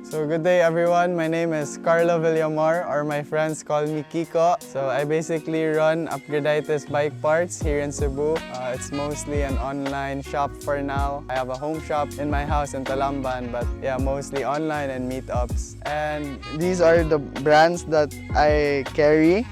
So good day everyone, my name is Karlo Villamor, or my friends call me Kiko. So I basically run Upgradus bike parts here in Cebu. It's mostly an online shop for now. I have a home shop in my house in Talamban, but yeah, mostly online and meetups. And these are the brands that I carry.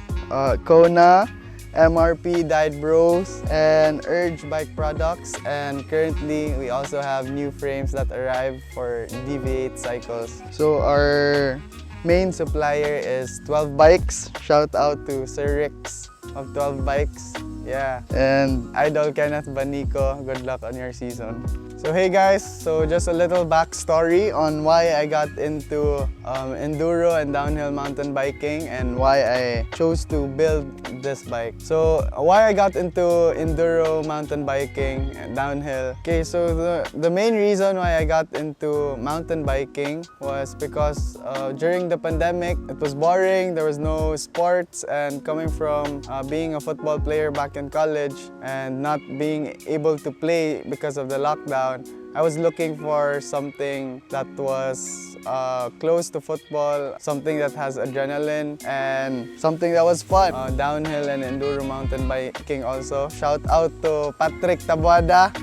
Kona, MRP, Dyed Bros, and Urge bike products. And currently, we also have new frames that arrive for DV8 cycles. So our main supplier is 12 Bikes. Shout out to Sir Rix of 12 Bikes. Yeah. And Idol Kenneth Banico, good luck on your season. So hey guys, so just a little backstory on why I got into enduro and downhill mountain biking and why I chose to build this bike. So why I got into enduro mountain biking and downhill. Okay, so the main reason why I got into mountain biking was because during the pandemic, it was boring, there was no sports, and coming from being a football player back in college and not being able to play because of the lockdown, I was looking for something that was close to football, something that has adrenaline, and something that was fun. Downhill and enduro mountain biking also. Shout out to Patrick Tabuada.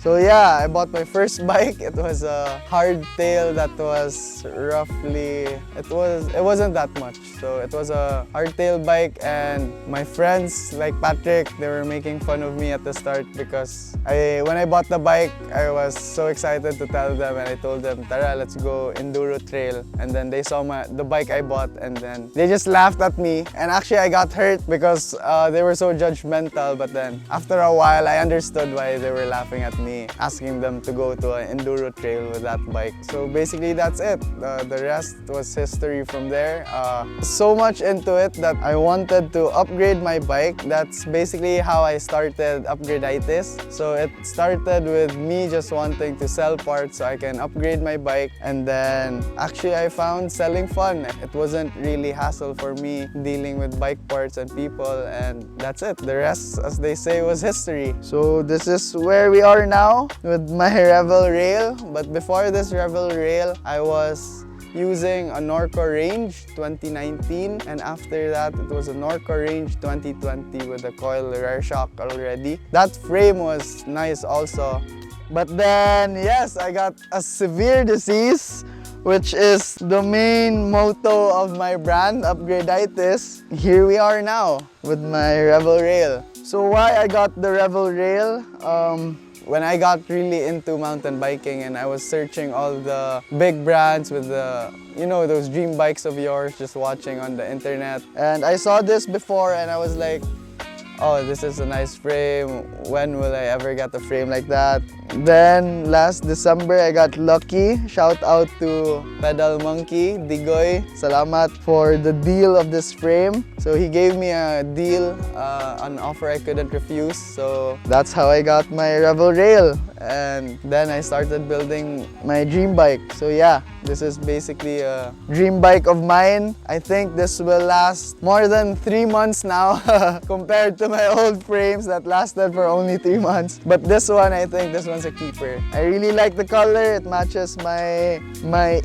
So yeah, I bought my first bike. It was a hardtail that was roughly, it wasn't that much. So it was a hardtail bike, and my friends like Patrick, they were making fun of me at the start because when I bought the bike, I was so excited to tell them, and I told them, Tara, let's go enduro trail. And then they saw the bike I bought, and then they just laughed at me. And actually I got hurt because they were so judgmental, but then after a while I understood why they were laughing at me, asking them to go to an enduro trail with that bike. So basically that's it. The rest was history from there. So much into it that I wanted to upgrade my bike. That's basically how I started Upgradus. So it started with me just wanting to sell parts so I can upgrade my bike, and then actually I found selling fun. It wasn't really hassle for me dealing with bike parts and people, and that's it. The rest, as they say, was history. So this is where we are now with my Revel Rail. But before this Revel Rail, I was using a Norco Range 2019, and after that it was a Norco Range 2020 with a coil rear shock already. That frame was nice also. But then, yes, I got a severe disease, which is the main motto of my brand, Upgradus. Here we are now with my Revel Rail. So why I got the Revel Rail? When I got really into mountain biking and I was searching all the big brands with the, you know, those dream bikes of yours, just watching on the internet. And I saw this before and I was like, oh, this is a nice frame. When will I ever get a frame like that? Then last December, I got lucky. Shout out to Pedal Monkey, Digoy. Salamat for the deal of this frame. So he gave me a deal, an offer I couldn't refuse. So that's how I got my Revel Rail. And then I started building my dream bike. So yeah, this is basically a dream bike of mine. I think this will last more than 3 months now compared to my old frames that lasted for only 3 months. But this one, I think this one's a keeper. I really like the color. It matches my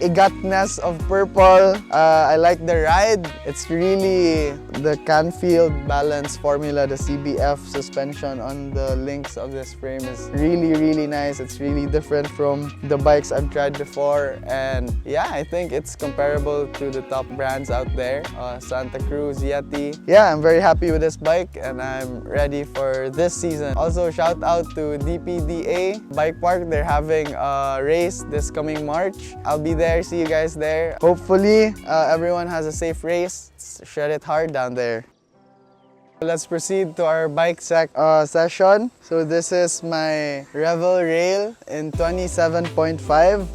igatness of purple. I like the ride. It's really the Canfield balance formula, the CBF suspension on the links of this frame is really nice. It's really different from the bikes I've tried before, and yeah, I think it's comparable to the top brands out there, Santa Cruz, Yeti. Yeah, I'm very happy with this bike and I'm ready for this season. Also, shout out to DPDA Bike Park. They're having a race this coming March. I'll be there. See you guys there. Hopefully, everyone has a safe race. Shred it hard down there. Let's proceed to our bike session. So this is my Revel Rail in 27.5.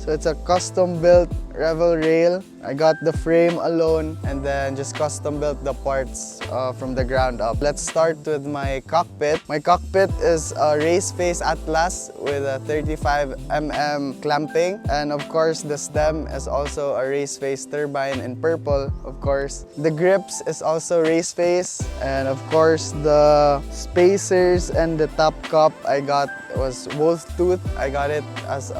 So it's a custom built Revel Rail. I got the frame alone and then just custom built the parts from the ground up. Let's start with my cockpit. My cockpit is a race face Atlas with a 35mm clamping, and of course the stem is also a race face turbine in purple, of course. The grips is also race face, and of course the spacers and the top cup I got was wolf tooth. I got it as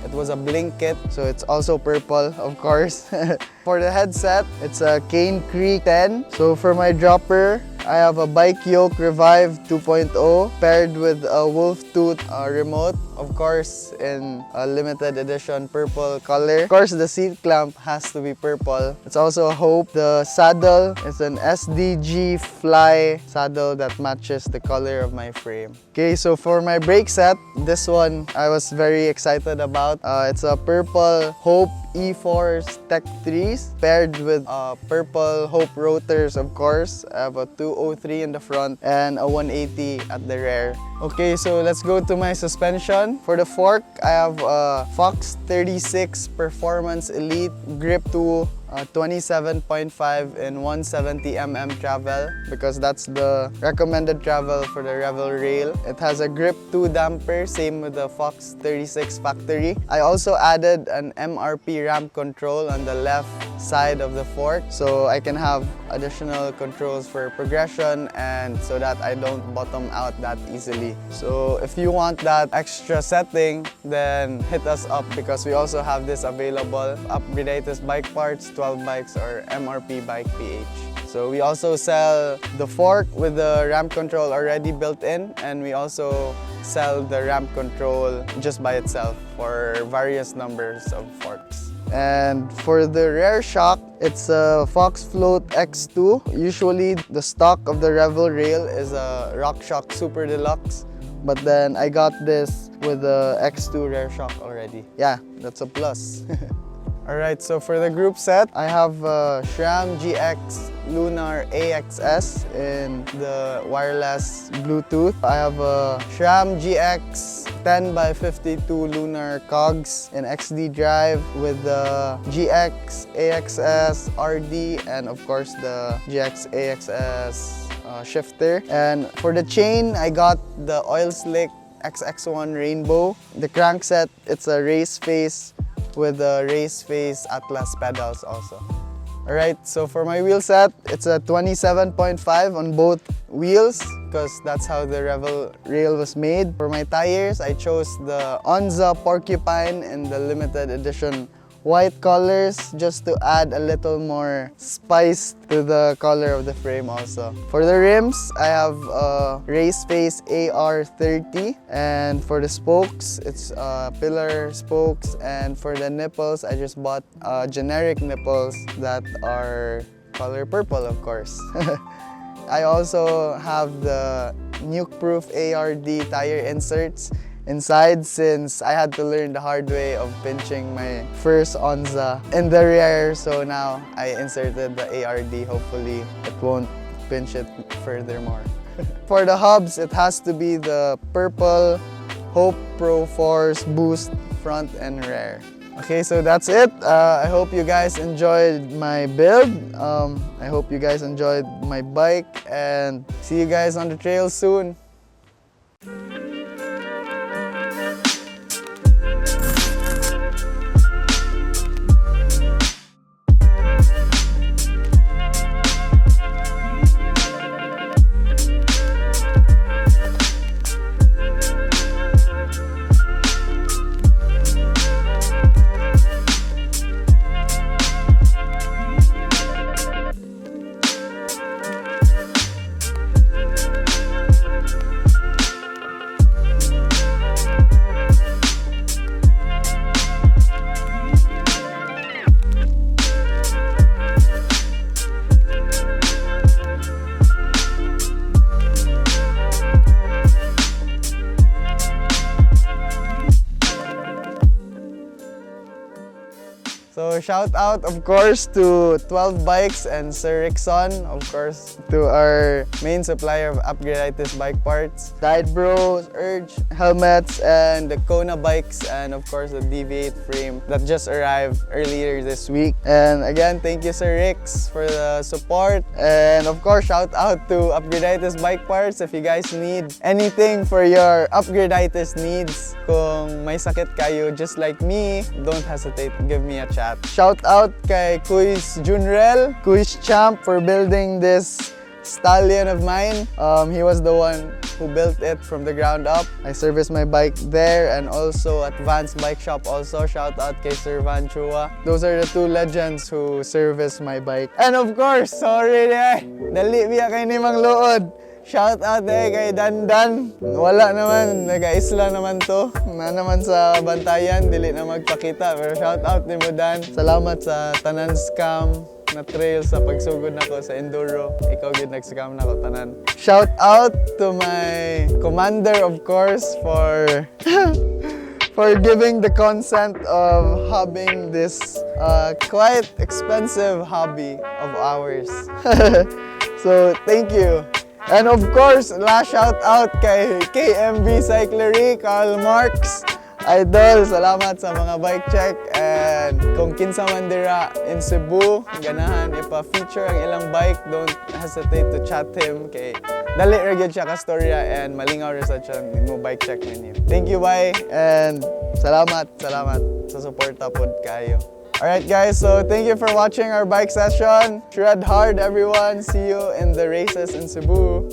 it was a blink kit, so it's also purple, of course. For the headset, it's a Cane Creek 10. So for my dropper, I have a Bike Yoke Revive 2.0 paired with a wolf tooth remote, of course in a limited edition purple color. Of course, the seat clamp has to be purple. It's also a Hope. The saddle is an SDG Fly saddle that matches the color of my frame. Okay, so for my brake set, this one I was very excited about. It's a purple Hope E4's Tech 3s paired with purple Hope rotors, of course. I have a 203 in the front and a 180 at the rear. Okay, so let's go to my suspension. For the fork, I have a Fox 36 Performance Elite Grip 2 27.5 in 170mm travel, because that's the recommended travel for the Revel Rail. It has a Grip 2 damper, same with the Fox 36 factory. I also added an MRP ramp control on the left side of the fork, so I can have additional controls for progression and so that I don't bottom out that easily. So if you want that extra setting, then hit us up, because we also have this available. Upgradus Bike Parts, 12 Bikes, or MRP Bike PH. So we also sell the fork with the ramp control already built in, and we also sell the ramp control just by itself for various numbers of forks. And for the rear shock, it's a Fox Float X2. Usually the stock of the Revel Rail is a RockShox Super Deluxe, but then I got this with the X2 rear shock already. Yeah, that's a plus. Alright, so for the group set, I have a SRAM GX Lunar AXS in the wireless Bluetooth. I have a SRAM GX 10x52 Lunar Cogs in XD drive with the GX AXS RD and of course the GX AXS shifter. And for the chain, I got the Oil Slick XX1 Rainbow. The crankset, it's a race face with the race face Atlas pedals also. Alright, so for my wheel set, it's a 27.5 on both wheels, because that's how the Revel Rail was made. For my tires, I chose the Onza Porcupine in the limited edition white colors, just to add a little more spice to the color of the frame also. For the rims, I have a Race Face AR30, and for the spokes, it's pillar spokes, and for the nipples, I just bought generic nipples that are color purple, of course. I also have the nuke-proof ARD tire inserts inside, since I had to learn the hard way of pinching my first Onza in the rear, so now I inserted the ARD. Hopefully it won't pinch it furthermore. For the hubs, it has to be the purple Hope Pro Force Boost front and rear. Okay, so that's it. I hope you guys enjoyed my build. I hope you guys enjoyed my bike, and see you guys on the trail soon. So shout out, of course, to 12 Bikes and Sir Rickson, of course, to our main supplier of Upgradus bike parts, Tide Bros, Urge, helmets, and the Kona bikes, and of course the DV8 frame that just arrived earlier this week. And again, thank you Sir Ricks for the support. And of course, shout out to Upgradus bike parts. If you guys need anything for your Upgradus needs, kung may sakit kayo just like me, don't hesitate, give me a chat. Shout out kay Kuis Junrel, Kuis Champ, for building this stallion of mine. He was the one who built it from the ground up. I service my bike there and also at Van's Bike Shop also. Shout out kay Sir Van Chua. Those are the two legends who service my bike. And of course, sorry dali biya kay ni Mang Luod. Shout out kay Dandan. Wala naman, nag-isla naman to. Na naman sa bantayan, dili na magpakita. Pero shout out ni mo Dan. Salamat sa tanan scam na trail sa pagsugod nako sa enduro. Ikaw gid nag-scam nako tanan. Shout out to my commander of course for for giving the consent of having this quite expensive hobby of ours. So thank you. And of course, last shout out kay KMB Cyclery, Karl Marx. Idol, salamat sa mga bike check. And kung kinsa man dira in Cebu, ganahan ipa-feature ang ilang bike, don't hesitate to chat him. Kay dali ra gyud siya ka storya and malingaw ra sa siya mo bike check ninyo. Thank you, bye. And salamat sa suporta pod kayo. Alright guys, so thank you for watching our bike session. Shred hard everyone. See you in the races in Cebu.